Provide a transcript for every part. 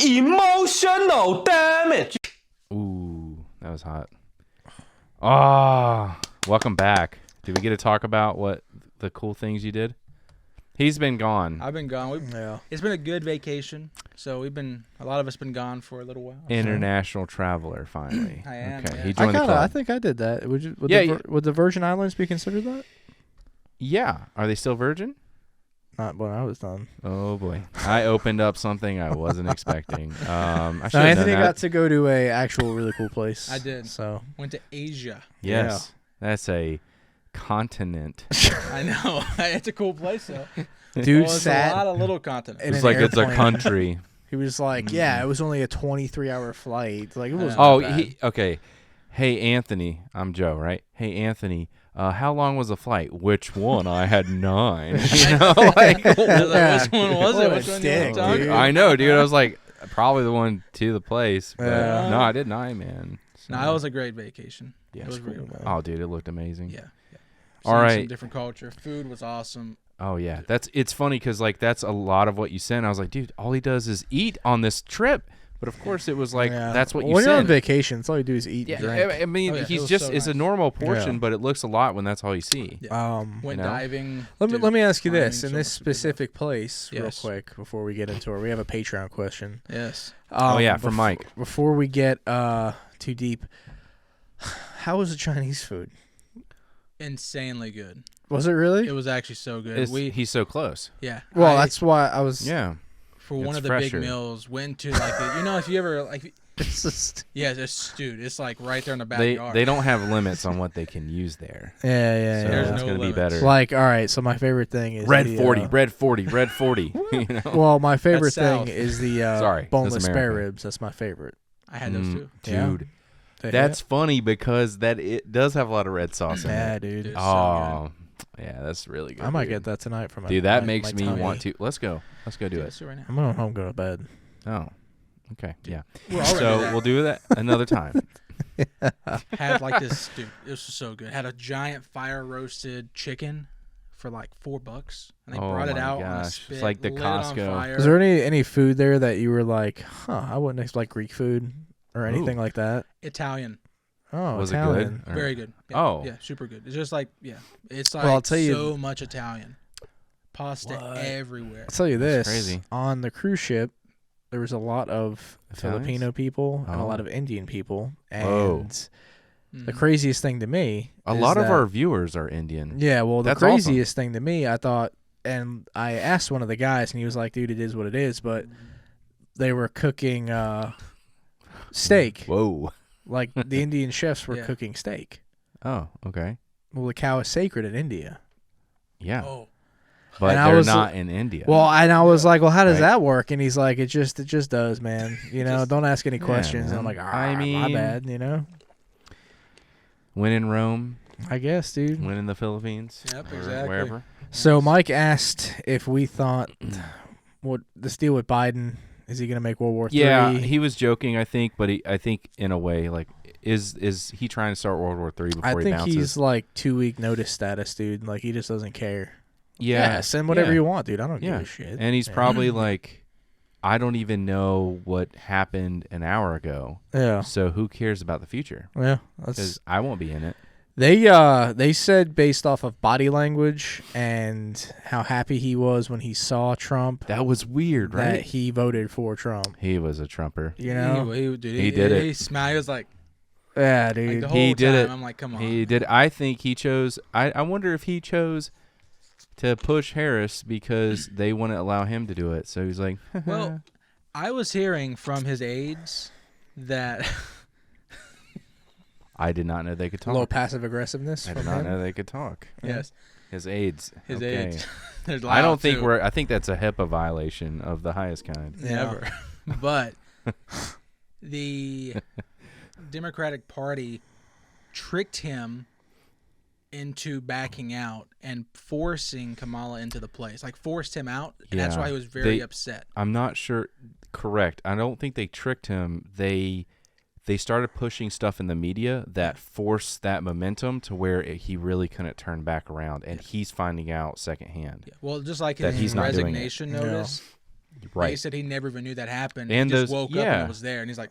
Emotional damage. Ooh, that was hot. Ah, welcome back. Did we get to talk about what the cool things you did? He's been gone. I've been gone. It's been a good vacation. So a lot of us been gone for a little while. International traveler, finally. I am. Okay, Yeah. he joined the club. I think I did that. Would the Virgin Islands be considered that? Yeah. Are they still virgin? Not when I was done. Oh boy, I opened up something I wasn't expecting. Anthony got to go to a actual really cool place. I did. So went to Asia. Yes, that's a continent. I know. It's a cool place though. Dude it's sat a lot of little continents. It's like it's a country. He was like, "Yeah, it was only a 23-hour flight. Like it was." Okay. Hey Anthony, I'm Joe, right? Hey Anthony. How long was the flight? Which one? I had 9. You know, like, which one was it? Which one dick, you dude. I know, dude. I was like, probably the one to the place. But no, I did 9, man. So, No, it was a great vacation. Yeah, it was cool, real. man. Oh, dude, it looked amazing. Yeah. All Seeing right. Some different culture. Food was awesome. Oh yeah, it's funny because like that's a lot of what you sent. I was like, dude, all he does is eat on this trip. But of course, it was like that's what you when sent. you're on vacation, it's all you do is eat and drink. I mean, he's it just so it's a nice. normal portion, Yeah. but it looks a lot when that's all you see. Yeah. You Went know? diving. Let me ask you this: climbing, in this so much to do. specific place, real Yes. quick, before we get into it, we have a Patreon question. Yes. From Mike. Before we get too deep, how was the Chinese food? Insanely good. Was it really? It was actually so good. He's so close. Yeah. Well, that's why I was. Yeah. for one it's of the fresher. big meals. Went to like if you ever like. It's just, Dude, it's like right there in the They backyard. don't have limits on what they can use there. yeah. So There's it's no gonna be limits. better. Like, all right. So my favorite thing is Red the, 40, red 40, red 40. You know? Well, my favorite That's thing South. is the Sorry, that's boneless spare America. ribs. That's my favorite. I had those too. Yeah. Dude, Yeah. that's funny because it does have a lot of red sauce in Yeah, it. dude. Dude. so Oh, yeah, that's really good. I might dude. get that tonight for my Dude, that my- makes my me tummy. want to. Let's go do Dude, it. let's do it right now. I'm going home, go to bed. Oh, okay, yeah. We're already So there. we'll do that another time. Had like this, dude. It was so good. Had a giant fire roasted chicken for like $4, and they Oh brought it my out on a gosh. It's spit, like the lit it on Costco. fire. Is there any food there that you were like, I wouldn't expect Greek food or anything like that? Italian? Oh, Was Italian. it good? Or- Very good. Yeah, Oh. yeah, super good. It's just like it's like Well, I'll tell you- so much Italian, pasta What? everywhere. I'll tell you this. crazy. On the cruise ship, there was a lot of Italians? Filipino people and a Oh. lot of Indian people. And Whoa. the craziest thing to me A is lot of that- our viewers are Indian. Yeah, well, the That's awesome. craziest thing to me, I thought, and I asked one of the guys, and he was like, dude, it is what it is, but they were cooking steak. Whoa. Like, the Indian chefs were Yeah. cooking steak. Oh, okay. Well, the cow is sacred in India. Yeah, Oh, but And I they're was- not in India. Well, and I was like, well, how does Right. that work? And he's like, it just does, man. You know, don't ask any questions. And I'm man. like, I my mean- bad, you know? when in Rome, I guess, dude. when in the Philippines, Yep, or exactly. wherever. So Mike asked if we thought what this deal with Biden, is he going to make World War III? Yeah, he was joking, I think, but I think in a way, like, is he trying to start World War III before I he think bounces? he's like 2-week notice status, dude. Like, he just doesn't care. yeah, Send whatever yeah. you want, dude. I don't Yeah, give a shit. and he's Yeah. probably like, I don't even know what happened an hour ago, Yeah. so who cares about the future? Yeah. Because That's, I won't be in it. they said based off of body language and how happy he was when he saw Trump That was weird, that right? he voted for Trump. He was a Trumper. You know? he He did it. He smiled. He was like Yeah, dude. the whole He did time. it. I'm like, come on. He did. I think he chose. I wonder if he chose to push Harris because they wouldn't allow him to do it. So he's like, Well, I was hearing from his aides that I did not know they could a little talk. passive aggressiveness I from did not him. know they could talk. yes, His aides. his Okay. aides. There's I don't loud, think too. I think that's a HIPAA violation of the highest kind. Yeah. Never. But the Democratic Party tricked him into backing out and forcing Kamala into the place. Like, forced him out, and that's Yeah. why he was very They- upset. I'm not sure. Correct. I don't think they tricked him. They started pushing stuff in the media that forced that momentum to where he really couldn't turn back around, and he's finding out secondhand. Yeah. Well, just like That in he's his not doing it. resignation Yeah. notice, Right. He said he never even knew that happened. And he just those- woke up yeah. and it was there, and he's like,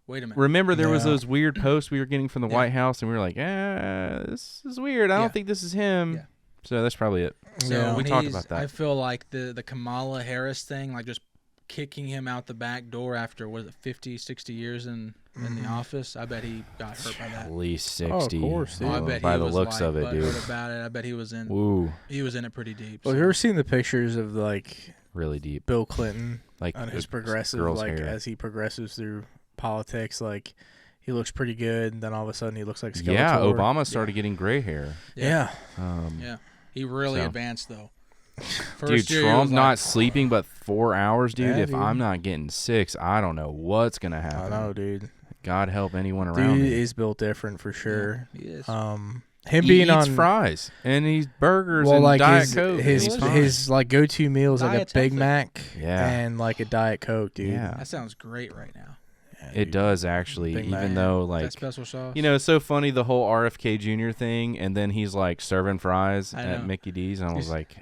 "Wait a minute." Remember, there was Yeah. those weird posts we were getting from the Yeah. White House, and we were like, this is weird. I Yeah. don't think this is him. Yeah. So that's probably it. So Yeah. We and talked about that. I feel like the Kamala Harris thing, like just kicking him out the back door after, what is it, 50, 60 years in the office. I bet he got hurt by that. At least 60. Oh, of course, dude. I bet by he the was looks of it, butthurt dude. about it. I bet he was in Woo. it pretty deep. Well, so. have you ever seen the pictures of like Really deep. Bill Clinton Like on his the progressive, girl's like hair. as he progresses through politics? Like he looks pretty good, and then all of a sudden he looks like Skeletor. Yeah, Obama started getting gray hair. Yeah. Yeah. He really So. advanced though. Dude, First year, he Trump was not like, sleeping but 4 hours, dude. Yeah, If dude. I'm not getting 6, I don't know what's gonna I happen. know, dude. God help anyone around Dude me. is built different for sure. He is. Him He being eats on fries and he's burgers well, and like Diet his Coke. his and he's his, fine. like go-to meal is like a Diet's Big healthy. Mac Yeah. and like a Diet Coke, dude. Yeah. That sounds great right now. Yeah, It dude. does actually, Big even Mac. though That like special sauce. you know, it's so funny the whole RFK Jr. thing, and then he's like serving fries I at know. Mickey D's, and I was He's- like,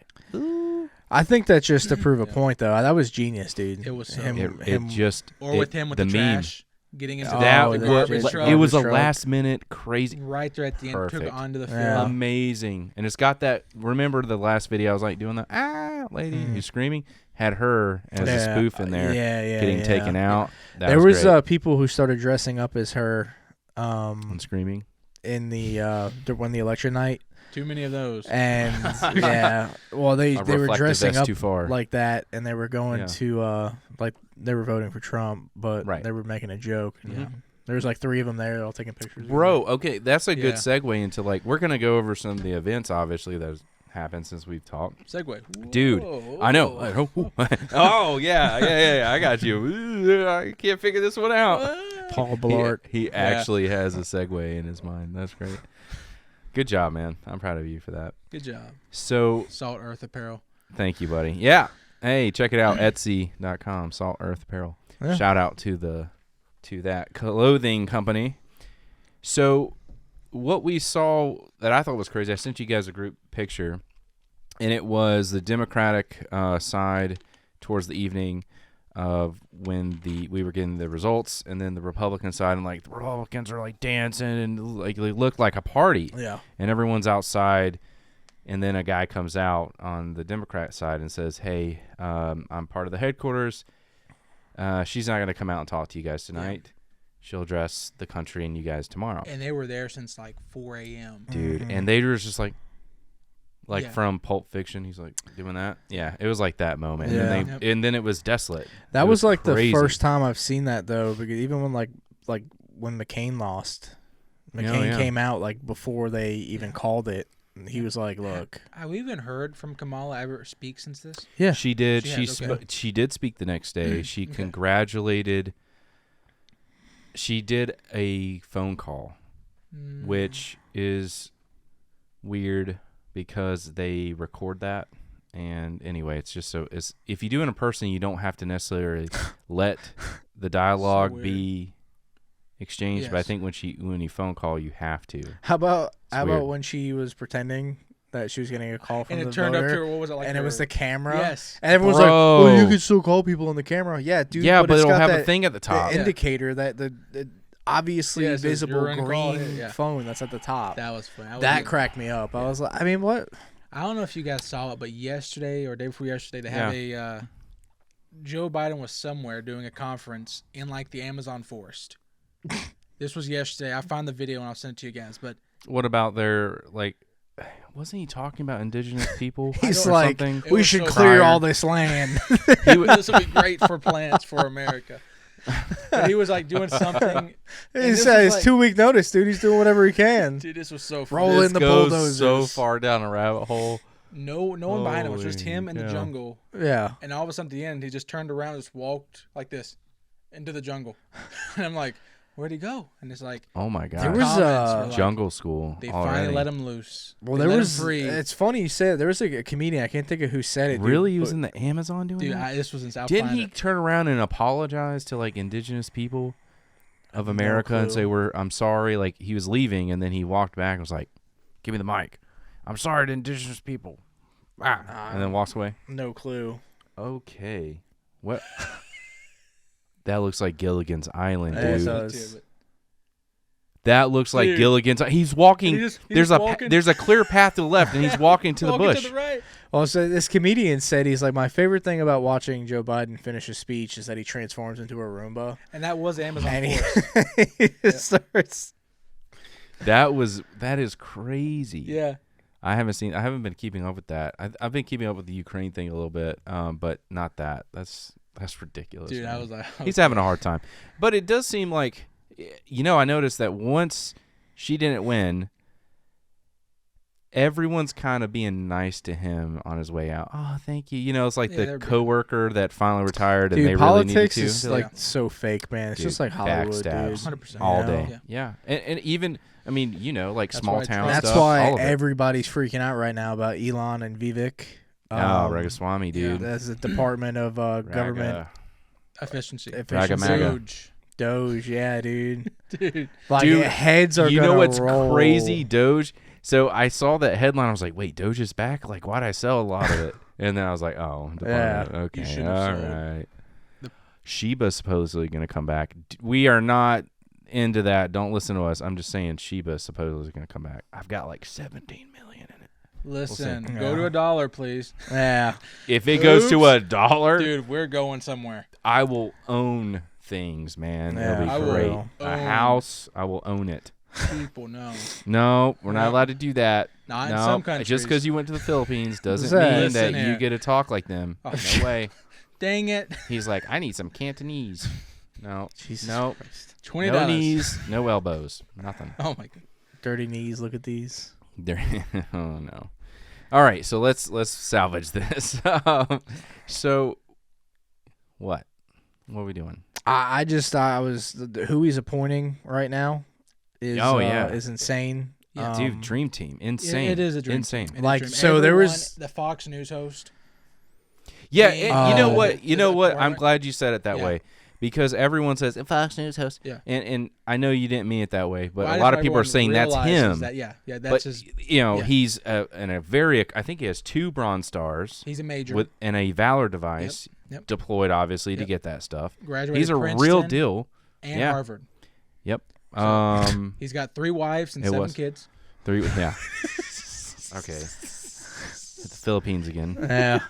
I think that's just to prove a Yeah. point, though. That was genius, dude. It was so him, it him- just or it- with him with the the, meme. trash getting into Oh, That the the garbage garbage truck. it was a truck. last minute crazy, right there at the end. Perfect. Took it onto the field. Yeah. amazing, and it's got that. Remember the last video I was like doing the lady who's screaming had her as a spoof in there, yeah, getting taken out. That There was great. people who started dressing up as her, and screaming. in the when the election night, Too many of those. and yeah, well they A were reflective dressing vest up too far. like that, and they were going Yeah. to like they were voting for Trump, but Right. they were making a joke. Yeah. There was like 3 of them there, all taking pictures. Bro, okay, that's a good Yeah. segue into like we're gonna go over some of the events, obviously that has happened since we've talked. Segway. Dude, Whoa. I know. Oh yeah, I got you. I can't figure this one out. Paul Blart. He actually has a segue in his mind. That's great. Good job, man. I'm proud of you for that. Good job. So, Salt Earth Apparel. thank you, buddy. Yeah. Hey, check it out. Etsy.com. Salt Earth Apparel. Yeah. Shout out to that clothing company. So, what we saw that I thought was crazy, I sent you guys a group picture, and it was the Democratic side towards the evening of when we were getting the results, and then the Republican side, and like the Republicans are like dancing and like they look like a party, Yeah. and everyone's outside. And then a guy comes out on the Democrat side and says, "Hey, I'm part of the headquarters. She's not going to come out and talk to you guys tonight. She'll address the country and you guys tomorrow." And they were there since like 4 a.m. Dude, Mhm. and they were just like Yeah. from Pulp Fiction. He's like doing that. Yeah, it was like that moment. Yeah. And, and then it was desolate. That It was like crazy. the first time I've seen that though, because even when like when McCain lost, McCain yeah. came out like before they even called it. And he was like, "Look, Have we even heard from Kamala ever speak since this? yeah, She did. She She has, okay. she did speak the next day. She Okay. congratulated. She did a phone call, Mm. which is weird because they record that. And anyway, it's just so it's if you do it in person, you don't have to necessarily let the dialogue weird. be exchanged. But I Yes. think when you phone call, you have to. how about weird. when she was pretending that she was getting a call from And the it turned up voter, to her, what was it like? and it was the camera, Yes. and everyone's like, "Well, you Bro. can still call people on the camera." Yeah, dude. yeah, but it's it'll got have that, a thing at the top. the indicator that the obviously Yeah, it says visible you're in call, green yeah. phone that's at the top. That was fun. That cracked me up. I was like, I mean, what? I don't know if you guys saw it, but yesterday or day before yesterday, they had a Joe Biden was somewhere doing a conference in like the Amazon forest. This was yesterday. I found the video and I'll send it to you guys. But What about their like? Wasn't he talking about indigenous people? He's or like, something? It we was should so clear tired. all this land. this will be great for plants for America. But he was like doing something. he this said was it's like- 2-week notice, dude. He's doing whatever he can. Dude, this was so Roll funny. This in the goes bulldozers. so far down a rabbit hole. No one behind him. It was just Holy him in the cow. jungle. Yeah. And all of a sudden at the end, he just turned around and just walked like this into the jungle. And I'm like, where'd he go? And it's like, Oh my god! There was, comments were like, Jungle School. they already. finally let him loose. Well, They there let him was. free. It's funny you say it. There was a comedian. I can't think of who said it. dude, Really, he was but- in the Amazon doing Dude, that? this was in South Didn't he Planet. turn around and apologize to like indigenous people of No America and say, clue. I'm sorry"? Like he was leaving, and then he walked back and was like, "Give me the mic. I'm sorry to indigenous people." And then walks away. No clue. Okay. What? That looks like Gilligan's Island, Yeah, it dude. does. That looks like Dude. Gilligan's. He's walking. He's There's a clear path to the left, and he's walking to the Walking bush. to the right. Well, so this comedian said he's like, my favorite thing about watching Joe Biden finish a speech is that he transforms into a Roomba. And that was Amazon And Force. he just starts. That is crazy. Yeah. I haven't been keeping up with that. I've been keeping up with the Ukraine thing a little bit, but not that. That's ridiculous. Dude, man. I was like, He's having a hard time. But it does seem like, I noticed that once she didn't win, everyone's kind of being nice to him on his way out. Oh, thank you. It's like Yeah, the they're coworker that finally retired and Dude, they really needed politics to. is They're like so fake, man. It's dude, just like Hollywood, backstabs dude. 100%. all You know? day. Yeah. And even, like That's small why town Trump- That's stuff. why all of it. everybody's freaking out right now about Elon and Vivek. Ragaswamy, dude. That's the Department of Government Raga. efficiency. Raga Efficiency. Maga. Doge. Yeah, dude. Dude. Like Dude, heads are You gonna know what's roll. crazy? Doge. So I saw that headline. I was like, wait, Doge is back? Like, why'd I sell a lot of it? And then I was like, oh, Yeah. Department. Okay, shouldn't all have sold. right. Shiba's supposedly going to come back. We are not into that. Don't listen to us. I'm just saying Shiba's supposedly going to come back. I've got like 17 million in it. Listen, see. go to $1, please. Yeah. If it goes to $1, Dude, we're going somewhere. I will own things, man. Yeah, It'll I be will great. own. A house, I will own it. People know. No, we're not No. allowed to do that. Not no, in some countries. just because you went to the Philippines doesn't What's that? mean Listen that you here. get to talk like them. Oh, No way. Dang it. He's like, I need some Cantonese. No, Jesus no, Christ. $20. no knees, no elbows, nothing. Oh, my God. Dirty knees. Look at these. There. Oh no. All right, so let's salvage this. So, what? What are we doing? I was who he's appointing right now is is insane. Yeah. Dude, Dream Team, insane. It is a dream insane. team. It is Like, a dream. so there Everyone- was- the Fox News host. Yeah, Dream- and you know Oh. what? You The know what? I'm department. glad you said it that Yeah. way because everyone says Fox News host. Yeah. And I know you didn't mean it that way, but Well, a I lot just of people are want saying that's realizes him. That, yeah, that's But his. yeah. He's I think he has 2 Bronze Stars a major. with and a Valor device Yep. deployed, obviously, to Yep. get that stuff. Graduated He's a Princeton real deal. and Yeah. Harvard. Yep. So, he's got 3 wives and It 7 was. kids. 3. Yeah. Okay. Hit the Philippines again. Yeah.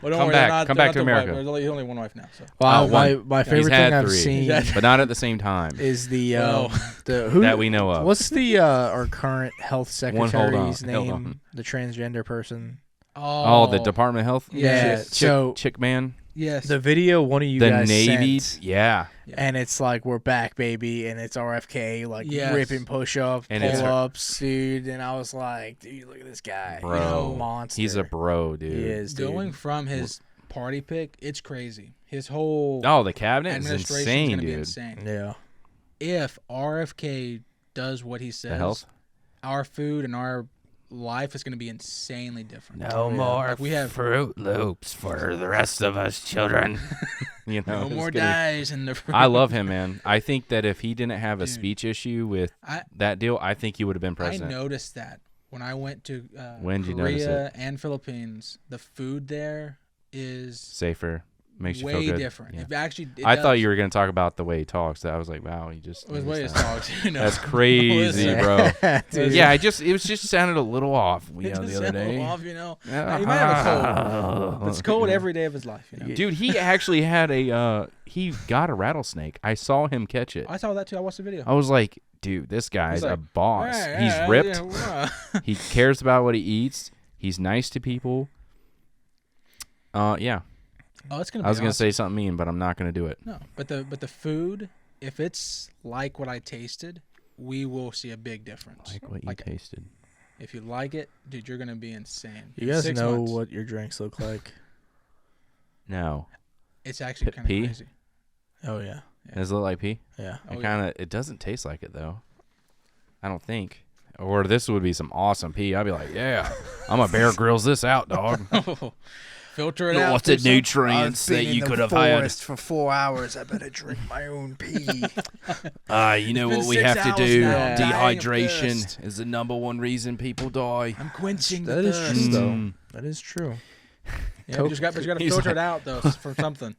Well, don't Come worry, back. they're not- Come they're back not to the wife. America. There's only one wife now. So. Well, one. my favorite had thing I've 3, seen but not at the same time is the Well, the who that we know of. what's the our current health One, hold on, secretary's hold name? on. The transgender person. Oh, the Department of Health. Yeah. Yes. So Chick man. Yes. the video one of you The guys Navy. sent, Yeah. and it's like we're back, baby, and it's RFK like Yes. ripping push-ups, And it's her- pull-ups, dude. And I was like, dude, look at this guy, Bro. He's a monster. He's a bro, dude. He is, dude. Going from his party pick, it's crazy. His whole Oh, the cabinet is administration insane, gonna be dude. insane. Yeah. If RFK does what he says, The health. our food and our life is going to be insanely different. No Yeah. more Like we have Fruit Loops for the rest of us children. You know, no it's more gonna dyes in the. I love him, man. I think that if he didn't have a Dude. speech issue with I that deal, I think he would have been I president. noticed that when I went to When did you notice Korea and Philippines, the food there is Safer, makes you way feel good. different. Yeah. It actually, it I thought does. you were going to talk about the way he talks. That I was like, wow, he just. It was noticed way his that. talks. You know, That's crazy, Listen. bro. Dude. Yeah, it was just sounded a little off. You It know, just the other sounded a day. little off, you know. Yeah. He might have a cold. It's cold every day of his life. You know. Dude, he actually had he got a rattlesnake. I saw him catch it. I saw that too. I watched the video. I was like, dude, this guy's He's like, a boss. "Yeah, He's yeah, ripped. yeah, He cares about what he eats. He's nice to people. Yeah. Oh, it's gonna. I was be gonna awesome. say something mean, but I'm not gonna do it. No, but the food, if it's like what I tasted, we will see a big difference. Like what you Like, tasted. if you like it, dude, you're gonna be insane. You In guys 6 know months, what your drinks look like? No. It's actually kind of pee? crazy. Oh yeah, Does it look like pee? yeah. Oh, It doesn't taste like it though. I don't think. Or this would be some awesome pee. I'd be like, yeah, I'm a Bear Grylls this out, dog. Filter it out. What's the do some- nutrients that you could have had? for 4 hours. I better drink my own pee. You know It's been what we 6 have to hours do? now. I'm dying of Dehydration thirst. is the #1 reason people die. I'm quenching That the is thirst. true, though. Mm. That is true. Yeah, Coke- but you got to He's filter like- it out though for something.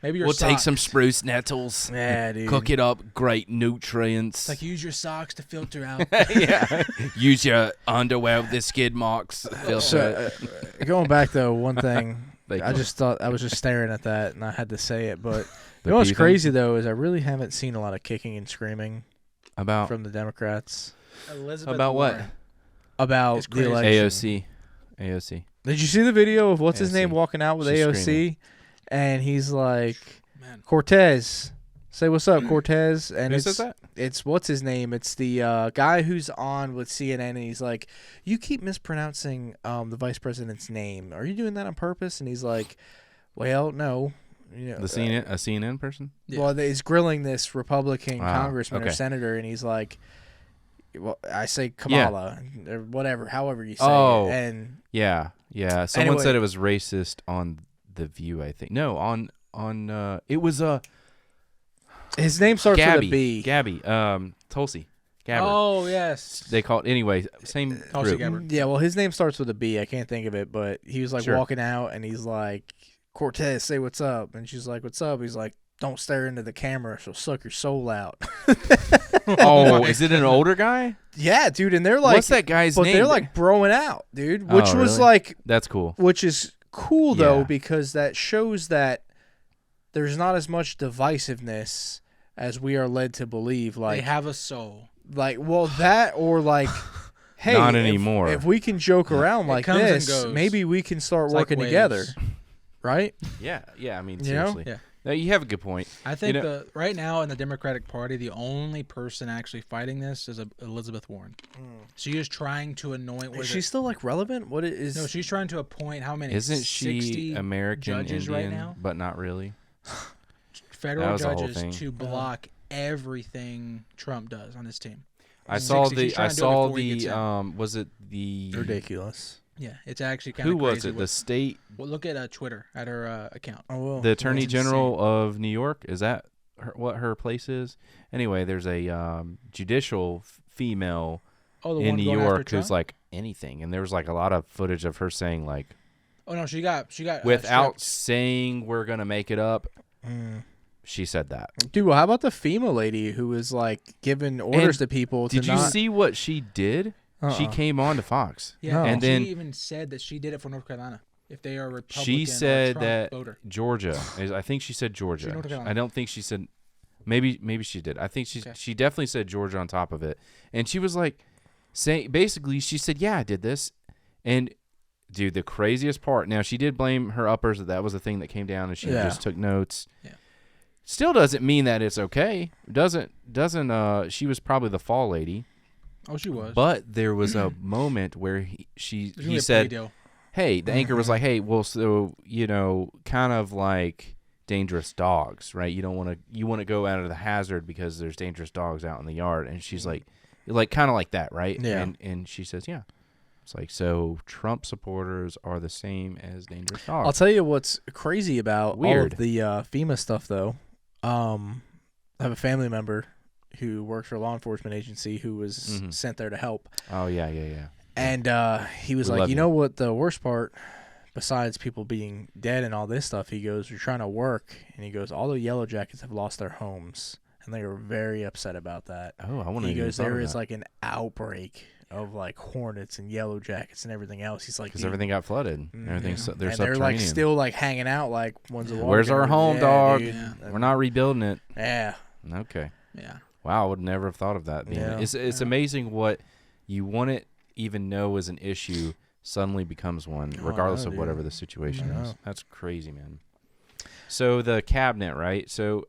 Maybe your We'll take socks. some spruce nettles, Yeah, dude. cook it up, great nutrients. It's like use your socks to filter out. Yeah. Use your underwear with the skid marks. So, going back though, one thing Thank I you. just thought, I was just staring at that and I had to say it, but The you know what's beef crazy though is I really haven't seen a lot of kicking and screaming About from the Democrats Elizabeth about what? Warren. about It's the crazy. election. AOC. Did you see the video of what's his name AOC. walking out with She's AOC? screaming. And he's like, Man. Cortez, say what's up, Cortez. And Who it's says that? it's what's his name? It's the guy who's on with CNN, and he's like, you keep mispronouncing the vice president's name. Are you doing that on purpose? And he's like, well, no. You know, A CNN person? Yeah. Well, he's grilling this Republican Wow, congressman or okay. senator, and he's like, well, I say Kamala or whatever, however you say Oh. it. And Yeah. Someone Anyway. said it was racist on The View, I think. No, on it was his name starts Gabby. with a B. Gabby. Tulsi. Gabbard. Oh yes. They call it anyway. Same Tulsi group. Gabbard. Yeah, well, his name starts with a B. I can't think of it, but he was like Sure. walking out, and he's like, Cortez, say what's up. And she's like, what's up? He's like, don't stare into the camera. She'll suck your soul out. Oh, is it an older guy? Yeah, dude. And they're like, What's that guy's but name? they're like broing out, dude, which Oh, was really? like, That's cool. which is cool though, Yeah. because that shows that there's not as much divisiveness as we are led to believe. They Like, have a soul. well, that or like, hey, Not if- anymore. If we can joke around like comes and this, goes. maybe we can start It's like working waves. together, right? Yeah. I mean, You know? seriously. Yeah. No, you have a good point. I think You know- right now in the Democratic Party, the only person actually fighting this is Elizabeth Warren. She is trying to anoint. Is she still like relevant? What is? No, she's trying to appoint how many? Isn't she 60 American judges Indian, right now? but not really? Federal That was the whole judges thing. to block everything Trump does on his team. I saw 60. She's I trying to do it saw before he gets in. was it the ridiculous. Yeah, it's actually kind of who crazy. was it? The state, Well, look at Twitter at her account. Oh well. the Attorney That's General of New York. Is that what her place is? Anyway, there's a judicial female Oh, the in one New going after York who's Trump? like anything, and there was like a lot of footage of her saying like, Oh no, she got without stripped. saying we're gonna make it up, Mm. she said that. Dude, well, how about the female lady who was like giving orders to people? Did to you not, see what she did? She Uh-uh. came on to Fox. Yeah, No. And she then even said that she did it for North Carolina. If they are Republican she said or Trump that voter. Georgia. I think she said Georgia. North Carolina. I don't think she said. Maybe she did. I think Okay. she definitely said Georgia on top of it, and she was like, saying basically she said, yeah, I did this, and dude, the craziest part. Now she did blame her uppers that was the thing that came down, and she Yeah. just took notes. Yeah. Still doesn't mean that it's okay. Doesn't. She was probably the fall lady, Oh, she was. but there was a moment where There's gonna be he a said, plea deal. hey, the anchor was like, hey, well, so, kind of like dangerous dogs, right? You want to go out of the hazard because there's dangerous dogs out in the yard. And she's like kind of like that, right? Yeah. And she says, yeah. It's like, so Trump supporters are the same as dangerous dogs. I'll tell you what's crazy about all Weird. of the FEMA stuff, though. I have a family member who works for a law enforcement agency who was Mhm. sent there to help. Oh, yeah. And he was We like, love you you. know what the worst part, besides people being dead and all this stuff, he goes, you're trying to work. And he goes, all the Yellow Jackets have lost their homes. And they were very upset about that. Oh, I want to He goes, there is like an outbreak of like hornets and Yellow Jackets and everything else. He's like, because "Dude." everything got flooded. Everything's they're and subterranean. they're like still like hanging out like when's the water Where's our gonna- home, Yeah, dog? dude. Yeah. We're not rebuilding it. Yeah. Okay. Yeah. Wow, I would never have thought of that. Yeah. It's amazing what you wouldn't even know is an issue suddenly becomes one, Oh, I regardless know, of dude. whatever the situation I is. know. That's crazy, man. So the cabinet, right? So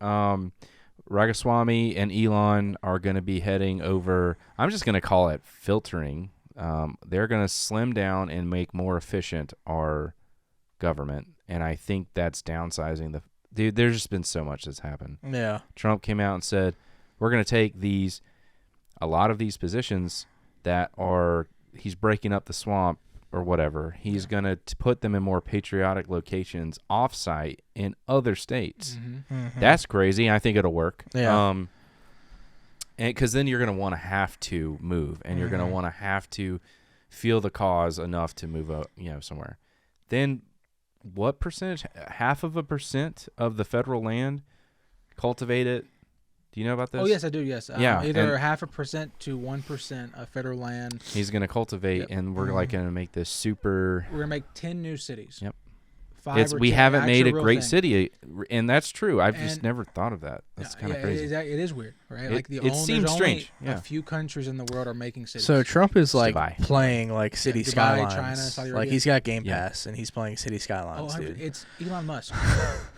Ragaswamy and Elon are going to be heading over. I'm just going to call it filtering. They're going to slim down and make more efficient our government, and I think that's downsizing the. Dude, there's just been so much that's happened. Yeah. Trump came out and said, we're going to take a lot of these positions that are, he's breaking up the swamp or whatever. He's going to put them in more patriotic locations offsite in other states. Mm-hmm. That's crazy. I think it'll work. Yeah. And because then you're going to want to have to move, and you're going to want to have to feel the cause enough to move, somewhere. Then what percentage? 0.5% of the federal land cultivated. Do you know about this? Oh yes, I do. Yes. Yeah, Either and 0.5% to 1% of federal land. he's going to cultivate, Yep. and we're like going to make this super. We're gonna make 10 new cities. Yep. 5 or We 10, haven't made a actual real great thing. city, and that's true. I've just And- never thought of that. That's kind of Yeah, crazy. It is weird, right? It- Like it there's seems only strange, yeah. a few countries in the world are making cities. So Trump is like Dubai. playing like city Dubai, skylines. China, Saudi Like Arabia. he's got Game Yeah. Pass and he's playing city skylines, dude. it's Elon Musk.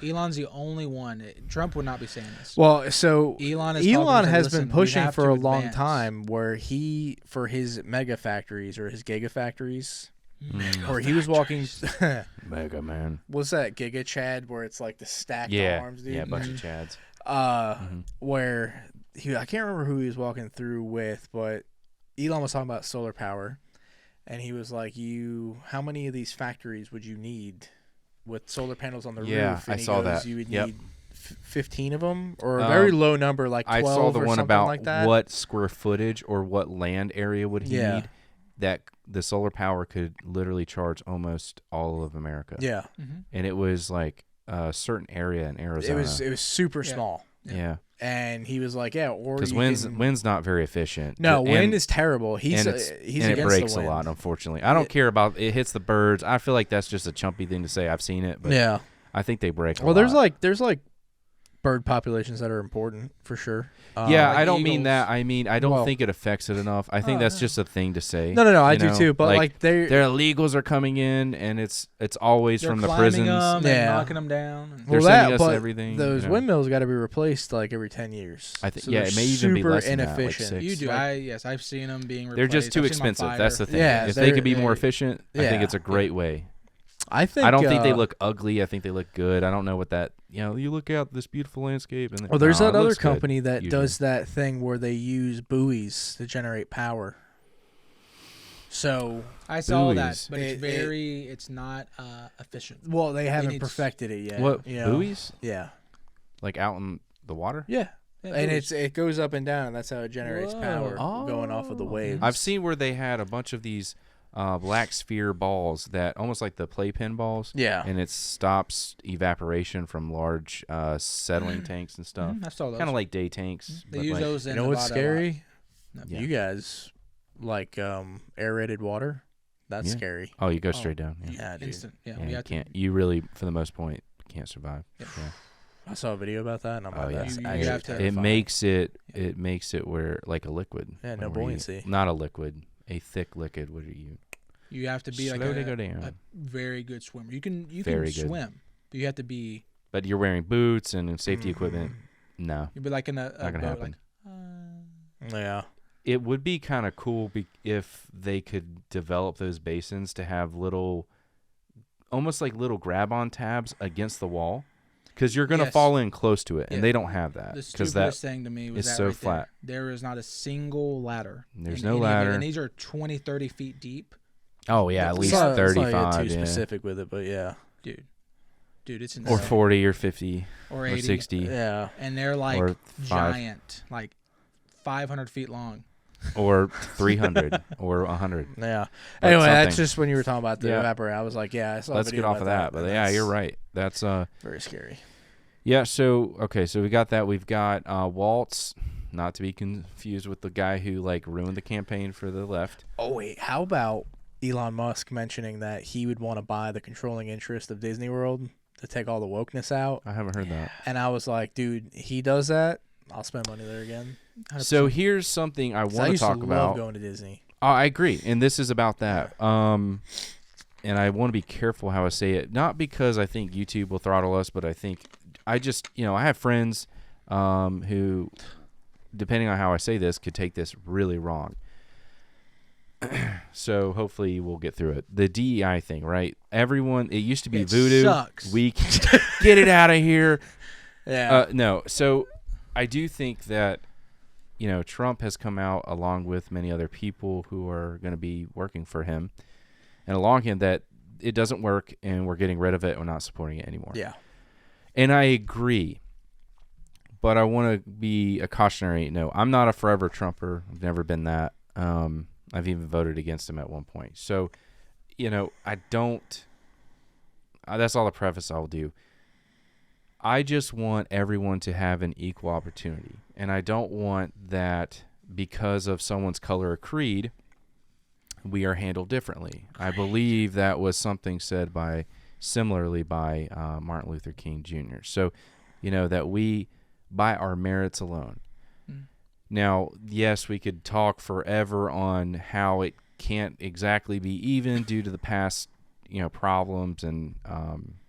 Elon's the only one. Trump would not be saying this. Well, so Elon is Elon talking to, has listen, been we pushing have for to a long advance. time where he, for his mega factories or his gigafactories, Mm. where he was walking. Mega man. What's that Giga Chad where it's like the stacked Yeah, arms, dude? yeah, a bunch of chads. Where I can't remember who he was walking through with, but Elon was talking about solar power, and he was like, how many of these factories would you need with solar panels on the Yeah, roof? I And he saw goes, that. You would Yep. need 15 of them, or a very low number, like 12 I saw the or one something about like that. what square footage or what land area would he Yeah. need that the solar power could literally charge almost all of America. Yeah, And it was like a certain area in Arizona. it was super Yeah. small, yeah. and he was like, or Because you can- wind's not very efficient. No, And- wind is terrible. He's and he's and against it breaks the a wind. lot, unfortunately. I don't care about it hits the birds. I feel like that's just a chumpy thing to say. I've seen it, but Yeah. I think they break a Well, lot. there's like bird populations that are important for sure. Yeah, like I don't mean eagles. that. I mean, I don't Well- think it affects it enough. I think that's just a thing to say. No, I you do know? too. But like their illegals are coming in, and it's always They're from the climbing prisons. them and Yeah. knocking them down. And They're well, sending us but everything, those you know. windmills got to be replaced like every 10 years. I think So yeah, they're it may even be super less than that, like inefficient. 6. you do. Like- I've seen them being replaced. They're just too I've seen 'em on expensive. fire. That's the thing. Yeah, if they could be more they- efficient, I think Yeah. it's a great way. I think I don't think they look ugly. I think they look good. I don't know what that. You look out this beautiful landscape, and Well, there's no, that it other looks good, company that usually. does that thing where they use buoys to generate power. So, I saw that, Buoys. but it's not efficient. well, they haven't needs- perfected it yet. What you know? buoys? Yeah, Like out in the water? yeah. Yeah, And buoys. it goes up and down, and that's how it generates power going off of the waves. I've seen where they had a bunch of these black sphere balls that almost like the playpen balls. Yeah. And it stops evaporation from large settling tanks and stuff. I saw those. Kind of like day tanks. They but use like- those in You know what's Nevada a lot. scary? Yeah. You guys like aerated water? That's Yeah. scary. Oh, you go straight down. Yeah. Yeah, dude. Instant. Yeah, Yeah, we you have to- can't. You really, for the most point, can't survive. Yeah. Yeah. I saw a video about that, and I'm Oh like, yeah, that's You actually have to- it terrifying. makes it where like a liquid. Yeah, no where you- buoyancy. not a liquid, a thick liquid. What are you? You have to be like Slowly go down. a very good swimmer. You can Very good. swim, but you have to be. But you're wearing boots and safety equipment. No, You'd be like in a not gonna boat, happen. like, Yeah. It would be kind of cool if they could develop those basins to have little, almost like little grab-on tabs against the wall, because you're gonna Yes. fall in close to it, Yeah. and they don't have that the because stupidest thing to me was is that so right flat. There is not a single ladder. There's in no any of it, ladder. and these are 20, 30 feet deep. Oh yeah, at It's least not- It's not 35, too yeah. specific with it, but yeah. Dude, it's insane. or 40 or 50 or or 80. 60 Yeah. And they're like or 5 giant, like 500 feet long. or 300 or 100. Yeah. But Anyway, that's something. just when you were talking about the Yeah. evaporator. I was like, yeah, I saw a Let's video get off of about that. But and yeah, that's you're right. That's very scary. yeah. So okay, so we got that. We've got Waltz, not to be confused with the guy who like ruined the campaign for the left. Oh, wait. How about Elon Musk mentioning that he would want to buy the controlling interest of Disney World to take all the wokeness out? I haven't heard that. And I was like, dude, he does that. I'll spend money there again. 100%. So here's something I 'Cause want to used talk love about. going to Disney. Oh, I agree, and this is about that. And I want to be careful how I say it, not because I think YouTube will throttle us, but I think I just, I have friends who, depending on how I say this, could take this really wrong. So hopefully we'll get through it. The DEI thing, right? Everyone, it used to be It voodoo. sucks. We can get it out of here. Yeah. No, so I do think that, Trump has come out along with many other people who are going to be working for him and along him that it doesn't work and we're getting rid of it. We're not supporting it anymore. yeah. And I agree, but I want to be a cautionary note. I'm not a forever Trumper. I've never been that. I've even voted against him at one point. So, I that's all the preface I'll do. I just want everyone to have an equal opportunity. And I don't want that because of someone's color or creed, we are handled differently. I believe that was something said similarly by Martin Luther King Jr. So, that we, by our merits alone. Now, yes, we could talk forever on how it can't exactly be even due to the past, problems and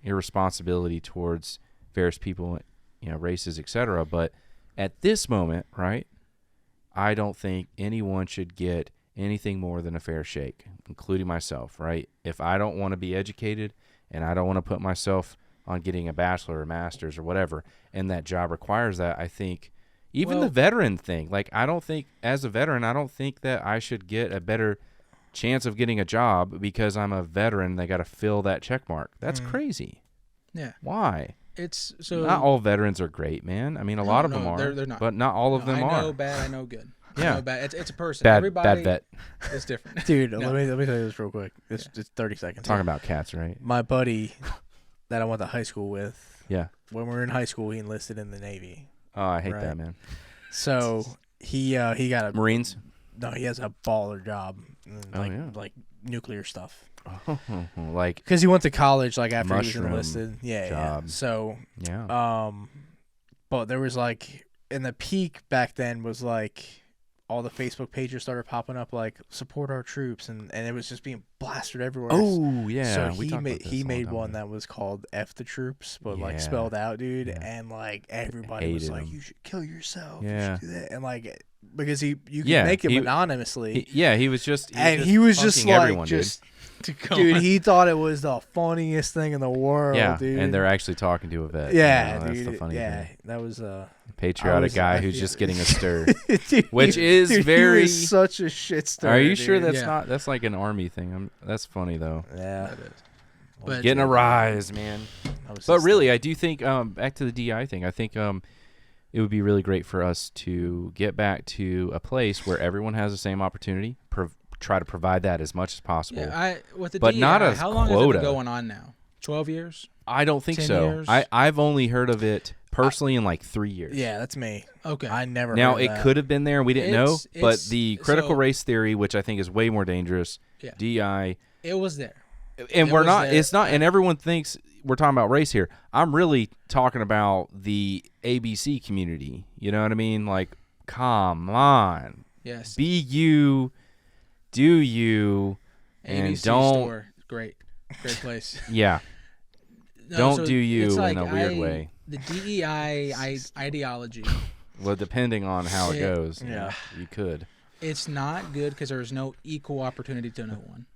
irresponsibility towards various people, races, etc. But at this moment, right, I don't think anyone should get anything more than a fair shake, including myself, right? If I don't want to be educated and I don't want to put myself on getting a bachelor or master's or whatever, and that job requires that, I think even the veteran thing, like I don't think as a veteran, I don't think that I should get a better chance of getting a job because I'm a veteran. They got to fill that check mark. That's crazy. Yeah. Why? It's so not all veterans are great, man. I mean, a lot of them are, they're not. but not all of them are. I know bad, I know good. Yeah. I know bad. It's a person. Bad Everybody vet. is different. Dude, let me tell you this real quick. It's 30 seconds. Talking about cats, right? My buddy that I went to high school with. Yeah. When we were in high school, he enlisted in the Navy. Oh, I hate that, man. So he got a Marines. No, he has a baller job, like nuclear stuff. Oh, like because he went to college like after he was mushroom enlisted. Yeah, job. yeah. So yeah. But there was like in the peak back then was like all the Facebook pages started popping up like support our troops and it was just being blasted everywhere. Oh yeah. So he made one that was called F the Troops, but like spelled out, dude, and like everybody was like, you should kill yourself. Yeah. You should do that. And like because you can make it anonymously. He was just he was just like everyone, dude, he thought it was the funniest thing in the world, dude. And they're actually talking to a vet. Yeah, dude. That's the funny thing. That was patriotic guy who's just getting a stir, dude, which is very he was such a shit stir. Are you sure that's not? That's like an army thing. That's funny though. Yeah, that is. But getting a rise, man. But really, I do think back to the DI thing. I think it would be really great for us to get back to a place where everyone has the same opportunity. Try to provide that as much as possible. Yeah, with the but DEI, not a how long quota. has it been going on now? 12 years? I don't think 10 so. years? I've only heard of it personally in like 3 years. Yeah, that's me. Okay. I never. Now heard it that. could have been there. We didn't know. But the critical so- race theory, which I think is way more dangerous, DI. It was there. And It we're was not. there. It's not. And everyone thinks we're talking about race here. I'm really talking about the ABC community. You know what I mean? Like, come on. Yes. Be you. Do you. And ABC don't. store. Great place. Yeah. No, Don't so do you it's in a weird way. The DEI ideology, Well, depending on how it goes. Yeah. You could. it's not good because there's no equal opportunity to no one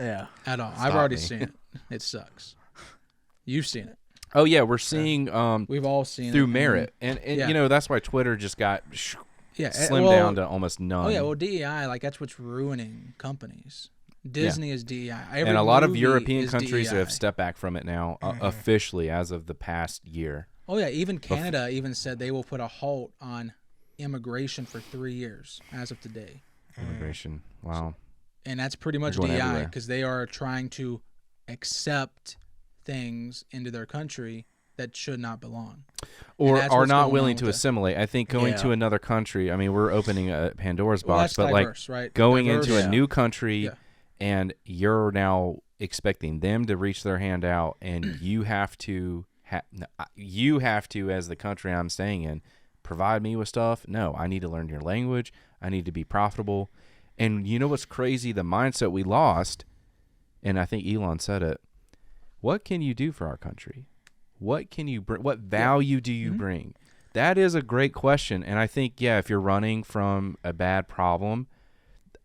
Yeah. at all. Stop I've already me. seen it. It sucks. You've seen it. Oh, yeah. We're seeing We've all seen through it. merit. And that's why Twitter just got slimmed down to almost none. Oh yeah, well DEI, like that's what's ruining companies. Disney is DEI. Every and a lot of movie European is countries DEI. have stepped back from it now, officially as of the past year. Oh yeah, even Canada even said they will put a halt on immigration for 3 years as of today. Immigration. Wow. And that's pretty much They're going DEI everywhere. because they are trying to accept things into their country that should not belong. Or that's are what's not going willing on to with assimilate. I think going to another country, I mean, we're opening a Pandora's Well, box, that's but diverse, like right? going Diverse. into a new country Yeah. and you're now expecting them to reach their hand out and you have to, as the country I'm staying in, provide me with stuff. No, I need to learn your language. I need to be profitable. And you know what's crazy? The mindset we lost, and I think Elon said it, what can you do for our country? What can you bring? What value do you bring? That is a great question. And I think, if you're running from a bad problem,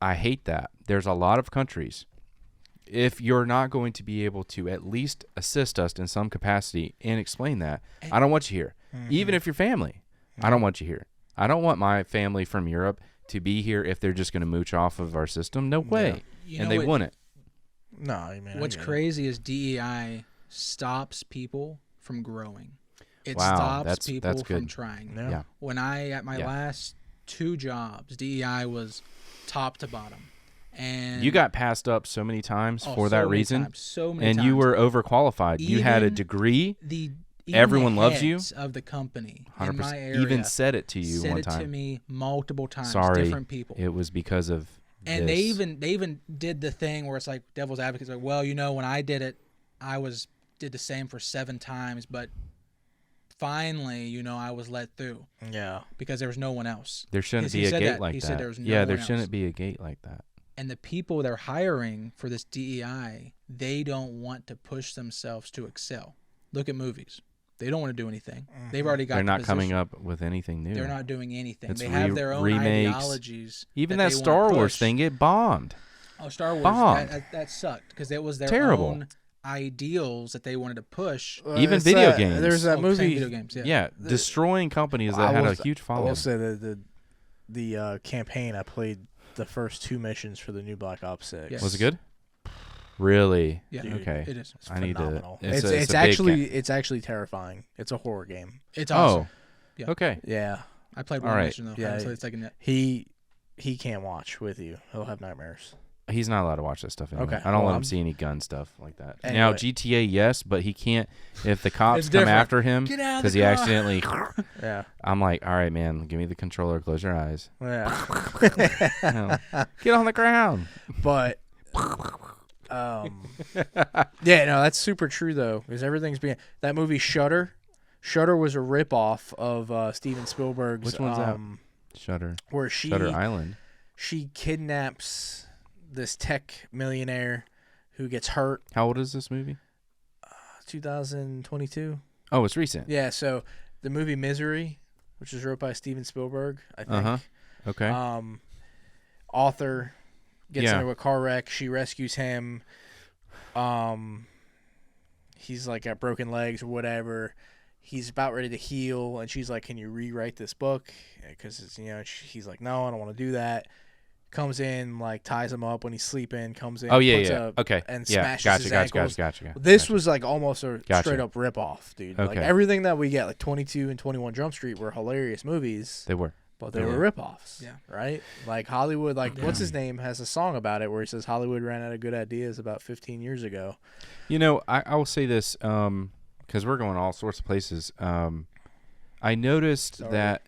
I hate that. There's a lot of countries. If you're not going to be able to at least assist us in some capacity and explain that, I don't want you here. Even if you're family, I don't want you here. I don't want my family from Europe to be here if they're just going to mooch off of our system. No way. You And know they what- wouldn't. No, I mean. What's crazy is DEI stops people from growing. It Wow, stops that's people from good. trying. Yeah. When at my last 2 jobs, DEI was top to bottom. And You got passed up so many times oh, for so that many reason, times, so many and times. you were overqualified. You had a Even degree. Even Everyone the loves you. heads of the company in 100%. my area Even said it to you said one it time. to me multiple times. Sorry, different people. it was because of And this. they even did the thing where it's like devil's advocates like, well, when I did it, did the same for 7 times, but finally, I was let through. Yeah. Because there was no one else. There shouldn't He be a said gate that. like He that. said there was no yeah, there one shouldn't else. be a gate like that. And the people they're hiring for this DEI, they don't want to push themselves to excel. Look at movies. They don't want to do anything. They've already got They're the not coming position. up with anything new. They're not doing anything. It's They have their own remakes. ideologies. Even that that they wanna Star Wars push. thing, it bombed. Oh, Star Wars. Bombed. That sucked because it was their Terrible. own ideals that they wanted to push. Even It's video that- games. There's that Oh, movie. same video games. Yeah, destroying companies that I had will- a huge I following. will say that the campaign I played the first 2 missions for the new Black Ops 6. Yes. Was it good? Really? Yeah, Dude, Okay. it is. It's I need to- phenomenal. it's It's, a- it's, it's a big actually terrifying. It's a horror game. It's awesome. Yeah. Okay. Yeah. I played All one right. mission though. Yeah, I played the second yet. He can't watch with you. He'll have nightmares. He's not allowed to watch that stuff anymore. Okay. I don't Well, let him I'm- see any gun stuff like that. Now Anyway. GTA, yes, but he can't. If the cops It's come different. after him Get out of because the he car. accidentally, Yeah. I'm like, all right, man, give me the controller. Close your eyes. Yeah. No. Get on the ground. But yeah, no, that's super true though, because everything's being that movie Shudder. Shudder was a ripoff of Steven Spielberg's. Which one's that? Shutter. Where Shutter Island. she kidnaps this tech millionaire who gets hurt. How old is this movie? 2022. Oh, it's recent. Yeah, so the movie Misery, which was wrote by Steven Spielberg, I think. Okay. Author gets Yeah. into a car wreck. She rescues him. He's like got broken legs or whatever. He's about ready to heal, and she's like, "Can you rewrite this book?" Because it's he's like, "No, I don't want to do that." Comes in, like ties him up when he's sleeping. Comes in. Oh yeah, puts yeah. Okay. and Yeah. smashes his ankles. Gotcha. This was like almost a Gotcha. straight up rip off, dude. Like Okay. everything that we get, like 22 and 21 Jump Street, were hilarious movies, They were. but they Yeah. were rip offs. Yeah. Right? Like Hollywood, like Yeah. what's his name has a song about it where he says Hollywood ran out of good ideas about 15 years ago. I will say this because we're going all sorts of places. I noticed Sorry. that,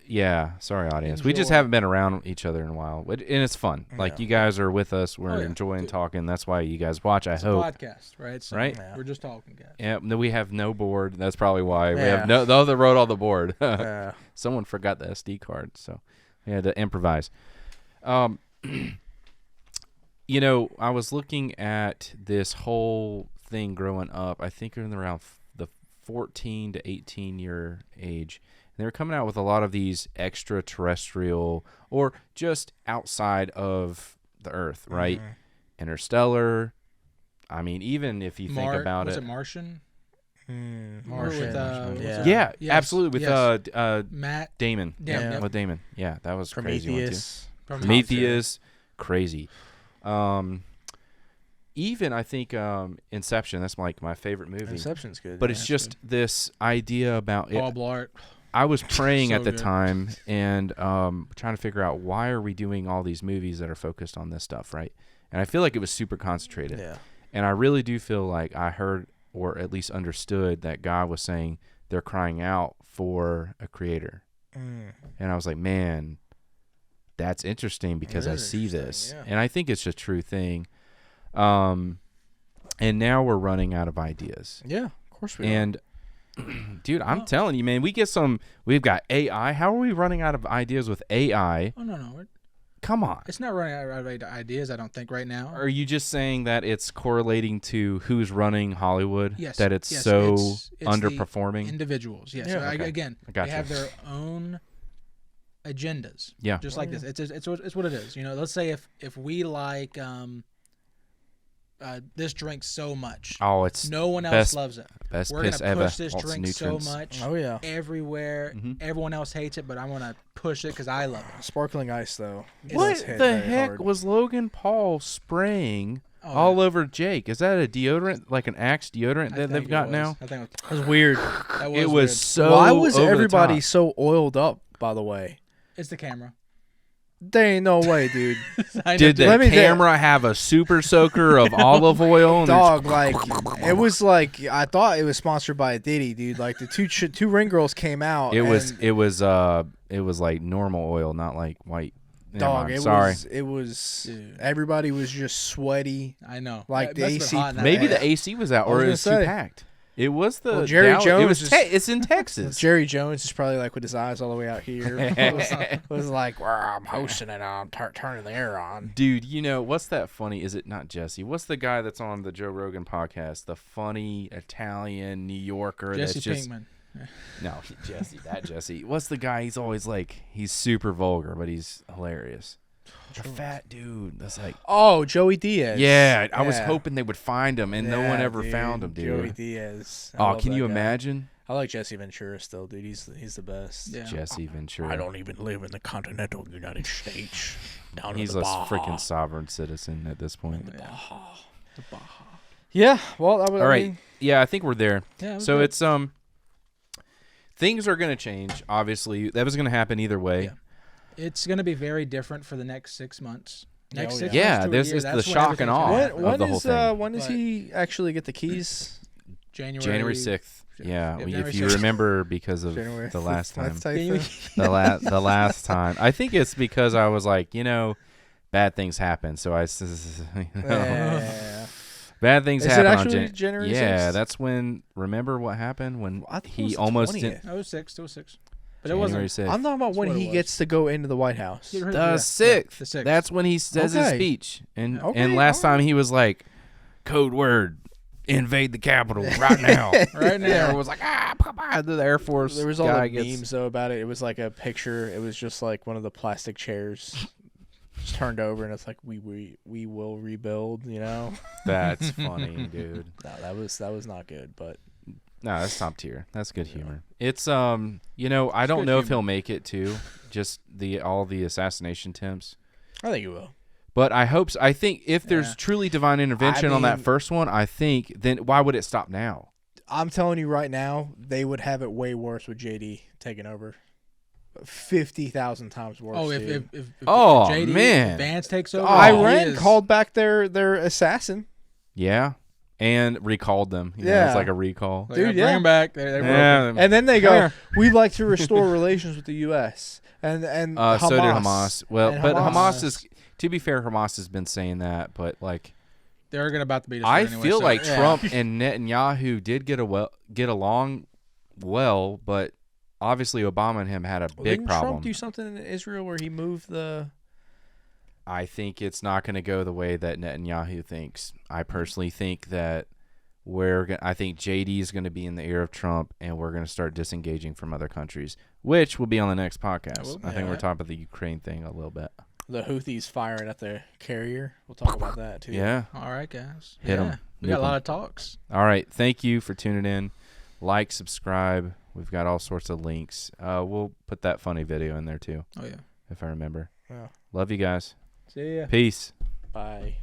sorry, audience. We just Enjoy. haven't been around each other in a while. And it's fun. Like, Yeah. you guys are with us. We're Oh, yeah. enjoying Dude. talking. That's why you guys watch, I It's hope. a podcast, right? So Right? Yeah. We're just talking, guys. Yeah, no, we have no board. That's probably why. We Yeah. have no other wrote on the board. Yeah. Someone forgot the SD card, so we had to improvise. I was looking at this whole thing growing up. I think in around the 14 to 18 year age. And they were coming out with a lot of these extraterrestrial or just outside of the Earth, right? Mhm. Interstellar. I mean, even if you think about was it. it Martian? Martian. with, what's yeah. it? Yeah, Yes, absolutely. With yes. Matt Damon. Damon, yep. With Damon. Yeah, that was a crazy one too. Prometheus. Prometheus, crazy. Even I think Inception. That's like my favorite movie. Inception's good. But yeah. it's just this idea about it. Paul Blart. I was praying So at the good. time and trying to figure out why are we doing all these movies that are focused on this stuff, right? And I feel like it was super concentrated. Yeah. And I really do feel like I heard or at least understood that God was saying they're crying out for a creator. Mm. And I was like, man, that's interesting because It I is see interesting, this. yeah. And I think it's a true thing. And now we're running out of ideas. Yeah, of course we And dude, I'm telling you, man, we've got AI. How are we running out of ideas with AI? Oh no, Come on. it's not running out of ideas. I don't think right now. Are you just saying that it's correlating to who's running Hollywood? Yes, That it's yes, so it's the underperforming? individuals? Yes. Yeah, So okay. again, I got they you. have their own agendas. Yeah. Just like this. It's what it is. Let's say if we like this drink so much, Oh, it's no one else best- loves it. best We're piss gonna ever. push this Lots of drink so nutrients. much Oh yeah. everywhere. Mhm. Everyone else hates it, but I want to push it because I love it. Sparkling ice though. What does hit the very heck hard. was Logan Paul spraying Oh, all over Jake? Is that a deodorant, like an Axe deodorant I that think they've it got was. now? I think That was weird. that was It was weird. so. Why was over the everybody top. so oiled up? By the way, It's the camera. There ain't no way, dude. Did the Let me camera have a super soaker of olive oil? And Dog, like it was like I thought it was sponsored by Diddy, dude. Like the two ring girls came out. it was like normal oil, not like white. Never Dog, mind. it was Dude. everybody was just sweaty. I know. Like the It must've AC been hot in that Maybe place. the AC was out, I was or it gonna was too say. packed. It was the Well, Jerry Dallas- Jones It was is- it's in Texas. Jerry Jones is probably like with his eyes all the way out here. was like, well, I'm hosting it. I'm turning the air on. Dude, you know what's that funny? Is it not Jesse? What's the guy that's on the Joe Rogan podcast? The funny Italian New Yorker Jesse that's just Pinkman. no Jesse. What's the guy? He's always like he's super vulgar, but he's hilarious. The fat dude. That's like Oh, Joey Diaz. yeah. I was Yeah. hoping they would find him, and no one Yeah, ever found him, dude. Joey Diaz. I Oh, love can that you guy. imagine I like Jesse Ventura still, dude. He's the best. Yeah. Jesse Ventura? I don't even live in the continental United States. Down He's in the a Baja. freaking sovereign citizen at this point. Yeah. The Baja. Yeah. Well, All right. Yeah, I think we're there. Yeah, So good. it's things are going to change. Obviously, that was going to happen either way. Yeah. It's going to be very different for the next 6 months. Next Oh, 6 yeah. months to a This year, is the that's when shock and everything's awe. gonna When- happen. of the whole thing. When does But- he actually get the keys? January 6th. Yeah, Yeah, if January you 6th. remember because of January the last time. That's type The last time. I think it's because I was like, bad things happen. So Yeah. bad things Is it happen on actually January Yeah, 6th? that's when. Remember what happened when I thought it was he the almost 20th. did. It was 6. It was 6. But January it wasn't. 6th. I'm talking about That's when what it he was. gets to go into the White House. Yeah, The yeah, 6th. the 6th. That's when he says his Okay. speech. And Okay, last all right. time he was like, code word, invade the Capitol right now. Right And now. everyone was like, the Air Force There was all guy the gets. memes though about it. It was like a picture. It was just like one of the plastic chairs just turned over, and it's like we will rebuild. That's funny, dude. No, that was not good. But No, that's top tier. That's good humor. It's I don't good know if humor. he'll make it to just all the assassination attempts. I think he will. But I hope so. I think if there's Yeah. truly divine intervention on that mean- first one, I think then why would it stop now? I'm telling you right now, they would have it way worse with JD taking over. 50,000 times worse. Oh, dude. if Oh, JD man. Vance takes over, Iran he is- called back their assassin. Yeah, and recalled them. Yeah. It's like a recall. Like, Dude, bring yeah. him back. They're Yeah. And then they Come go, here. "We'd like to restore relations with the U.S." And Hamas. So did Hamas. Well, And but Hamas. Hamas is. To be fair, Hamas has been saying that, but like they're gonna about to beat us. I anyway, feel so- like Yeah. Trump and Netanyahu did get along well, but obviously Obama and him had a big Didn't problem. Trump do something in Israel where he moved the? I think it's not going to go the way that Netanyahu thinks. I personally think that I think JD is going to be in the ear of Trump, and we're going to start disengaging from other countries, which will be on the next podcast. will be, I think we're yeah. talking about the Ukraine thing a little bit. The Houthis firing at the carrier. We'll talk about that too. Yeah. All right, guys. Hit 'em. Yeah. We Nuke got a 'em. lot of talks. All right. Thank you for tuning in. Like, subscribe. We've got all sorts of links. We'll put that funny video in there too, Oh yeah. if I remember. Yeah. Love you guys. See ya. Peace. Bye.